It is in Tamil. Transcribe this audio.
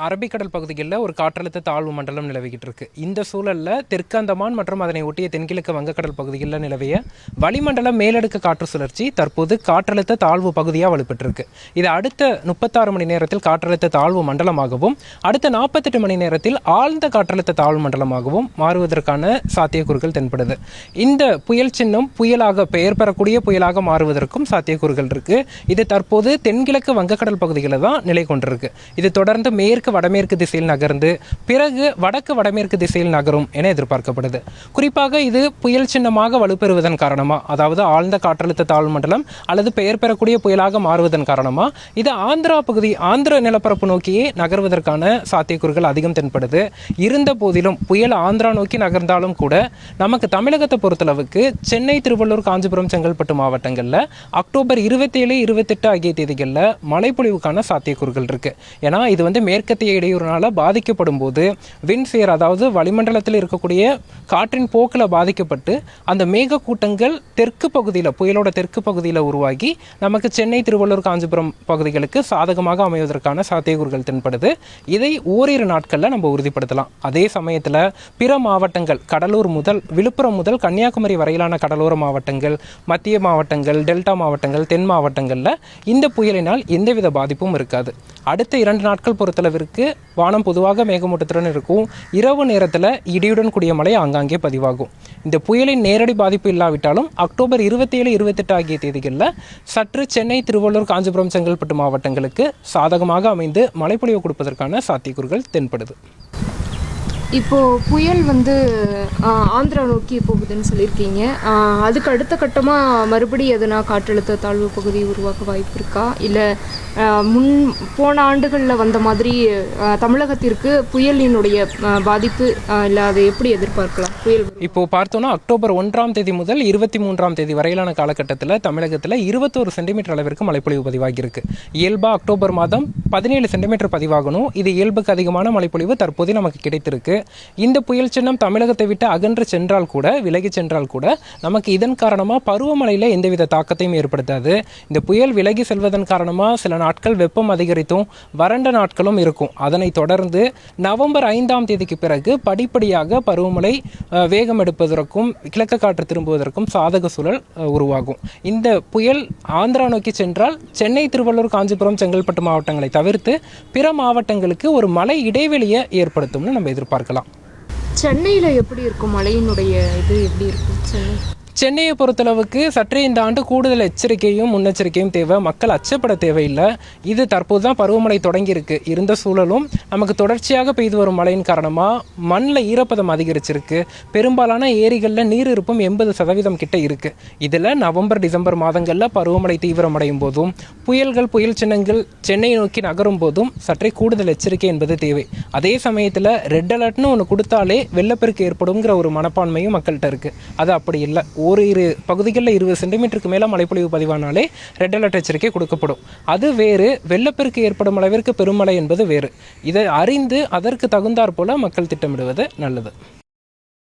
அரபிக்கடல் பகுதிகளில் ஒரு காற்றழுத்த தாழ்வு மண்டலம் நிலவிக்கிட்டு இருக்கு. இந்த சூழலில் தெற்கு அந்தமான் மற்றும் அதனை ஒட்டிய தென்கிழக்கு வங்கக்கடல் பகுதிகளில் நிலவிய வளிமண்டல மேலடுக்கு காற்று சுழற்சி தற்போது காற்றழுத்த தாழ்வு பகுதியாக வலுப்பெற்றிருக்கு. இது அடுத்த 36 மணி நேரத்தில் காற்றழுத்த தாழ்வு மண்டலமாகவும் அடுத்த 48 மணி நேரத்தில் ஆழ்ந்த காற்றழுத்த தாழ்வு மண்டலமாகவும் மாறுவதற்கான சாத்தியக்கூறுகள் தென்படுது. இந்த புயல் சின்னம் புயலாக பெயர் பெறக்கூடிய புயலாக மாறுவதற்கும் சாத்தியக்கூறுகள் இருக்கு. இது தற்போது தென்கிழக்கு வங்கக்கடல் பகுதிகளில் தான் நிலை கொண்டிருக்கு. இது தொடர்ந்து மேற்கு வடமேற்கு திசையில் நகர்ந்து பிறகு வடக்கு வடமேற்கு திசையில் நகரும் என எதிர்பார்க்கப்படுது. குறிப்பாக இது புயல் சின்னமாக வலுப்பெறுவதன் காரணமா, அதாவது ஆழ்ந்த காற்றழுத்த தாழ்வு மண்டலம் அல்லது பெயர் பெறக்கூடிய புயலாக மாறுவதன் காரணமா இது ஆந்திர நிலப்பரப்பு நோக்கியே நகர்வதற்கான சாத்தியக்கூறுகள் அதிகம் தென்படுது. இருந்த போதிலும் புயல் ஆந்திரா நோக்கி நகர்ந்தாலும் கூட நமக்கு தமிழகத்தை பொறுத்தளவுக்கு சென்னை, திருவள்ளூர், காஞ்சிபுரம், செங்கல்பட்டு மாவட்டங்களில் அக்டோபர் 27, 28 ஆகிய தேதிகளில் மழைப்பொழிவுக்கான சாத்தியக்கூறுகள் இருக்கு. ஏன்னா இது மேற்கத்திய இடையூறுனால பாதிக்கப்படும் போது விண்ட்ஃபியர், அதாவது வளிமண்டலத்தில் இருக்கக்கூடிய காற்றின் போக்கில் பாதிக்கப்பட்டு அந்த மேகக்கூட்டங்கள் தெற்கு பகுதியில், புயலோட தெற்கு பகுதியில் உருவாகி நமக்கு சென்னை, திருவள்ளூர், காஞ்சிபுரம் பகுதிகளுக்கு சாதகமாக அமைவதற்கான சாத்தியக்கூறுகள் தென்படுது. இதை ஓரிரு நாட்களில் நம்ம உறுதிப்படுத்தலாம். அதே சமயத்தில் பிற மாவட்டங்கள், கடலூர் முதல் விழுப்புரம் முதல் கன்னியாகுமரி வரையிலான கடலோர மாவட்டங்கள், மத்திய மாவட்டங்கள், டெல்டா மாவட்டங்கள், தென் மாவட்டங்களில் இந்த புயலினால் எந்தவித பாதிப்பும் இருக்காது. அடுத்த 2 நாட்கள் பொறுத்தளவிற்கு வானம் பொதுவாக மேகமூட்டத்துடன் இருக்கும். இரவு நேரத்தில் இடியுடன் கூடிய மழை ஆங்காங்கே பதிவாகும். இந்த புயலின் நேரடி பாதிப்பு இல்லாவிட்டாலும் அக்டோபர் 27, 28 ஆகிய தேதிகளில் சற்று சென்னை, திருவள்ளூர், காஞ்சிபுரம், செங்கல்பட்டு மாவட்டங்களுக்கு சாதகமாக அமைந்து மழைப்பொழிவு கொடுப்பதற்கான சாத்தியக்கூறுகள் தென்படுது. இப்போது புயல் ஆந்திரா நோக்கி போகுதுன்னு சொல்லியிருக்கீங்க. அதுக்கு அடுத்த கட்டமாக மறுபடியும் எதுனா காற்றழுத்த தாழ்வு பகுதி உருவாக்க வாய்ப்பு இருக்கா? இல்லை போன ஆண்டுகளில் வந்த மாதிரி தமிழகத்திற்கு புயலினுடைய பாதிப்பு இல்லை, அதை எப்படி எதிர்பார்க்கலாம்? புயல் இப்போது பார்த்தோன்னா அக்டோபர் 1ஆம் தேதி முதல் 23ஆம் தேதி வரையிலான காலகட்டத்தில் தமிழகத்தில் 21 சென்டிமீட்டர் அளவிற்கு மழைப்பொழிவு பதிவாகியிருக்கு. இயல்பாக அக்டோபர் மாதம் 17 சென்டிமீட்டர் பதிவாகணும். இது இயல்புக்கு அதிகமான மழைப்பொழிவு தற்போது நமக்கு கிடைத்திருக்கு. இந்த புயல் சின்னம் தமிழகத்தை விட்டு அகன்று சென்றால் கூட, விலகி சென்றால் கூட நமக்கு இதன் காரணமாக பருவமழையில் எந்தவித தாக்கத்தையும் ஏற்படுத்தாது. இந்த புயல் விலகி செல்வதன் காரணமாக சில நாட்கள் வெப்பம் அதிகரித்தும் வறண்ட நாட்களும் இருக்கும். அதனைத் தொடர்ந்து நவம்பர் 5ஆம் தேதிக்கு பிறகு படிப்படியாக பருவமழை வேகம் எடுப்பதற்கும் கிழக்கு காற்று திரும்புவதற்கும் சாதக சூழல் உருவாகும். இந்த புயல் ஆந்திரா நோக்கி சென்றால் சென்னை, திருவள்ளூர், காஞ்சிபுரம், செங்கல்பட்டு மாவட்டங்களை தவிர்த்து பிற மாவட்டங்களுக்கு ஒரு மழை இடைவெளியை ஏற்படுத்தும்னு நம்ம எதிர்பார்க்கலாம். சென்னையில் எப்படி இருக்கும்? மழையினுடைய இது எப்படி இருக்கும்? சென்னையை பொறுத்தளவுக்கு சற்றே இந்த ஆண்டு கூடுதல் எச்சரிக்கையும் முன்னெச்சரிக்கையும் தேவை. மக்கள் அச்சப்பட தேவையில்லை. இது தற்போது தான் பருவமழை தொடங்கியிருக்கு. இருந்த சூழலும் நமக்கு தொடர்ச்சியாக பெய்து வரும் மழையின் காரணமாக மண்ணில் ஈரப்பதம் அதிகரிச்சிருக்கு. பெரும்பாலான ஏரிகளில் நீர் இருப்பும் 80% கிட்ட இருக்குது. இதில் நவம்பர், டிசம்பர் மாதங்களில் பருவமழை தீவிரமடையும் போதும் புயல்கள், புயல் சின்னங்கள் சென்னையை நோக்கி நகரும் போதும் சற்றே கூடுதல் எச்சரிக்கை என்பது தேவை. அதே சமயத்தில் ரெட் அலர்ட்னு ஒன்று கொடுத்தாலே வெள்ளப்பெருக்கு ஏற்படுங்கிற ஒரு மனப்பான்மையும் மக்கள்கிட்ட இருக்குது. அது அப்படி இல்லை. ஓரிரு பகுதிகளில் 20 சென்டிமீட்டருக்கு மேலே மழைப்பொழிவு பதிவானாலே ரெட் அலர்ட் எச்சரிக்கை கொடுக்கப்படும். அது வேறு, வெள்ளப்பெருக்கு ஏற்படும் அளவிற்கு பெருமழை என்பது வேறு. இதை அறிந்து அதற்கு தகுந்தாற் போல மக்கள் திட்டமிடுவது நல்லது.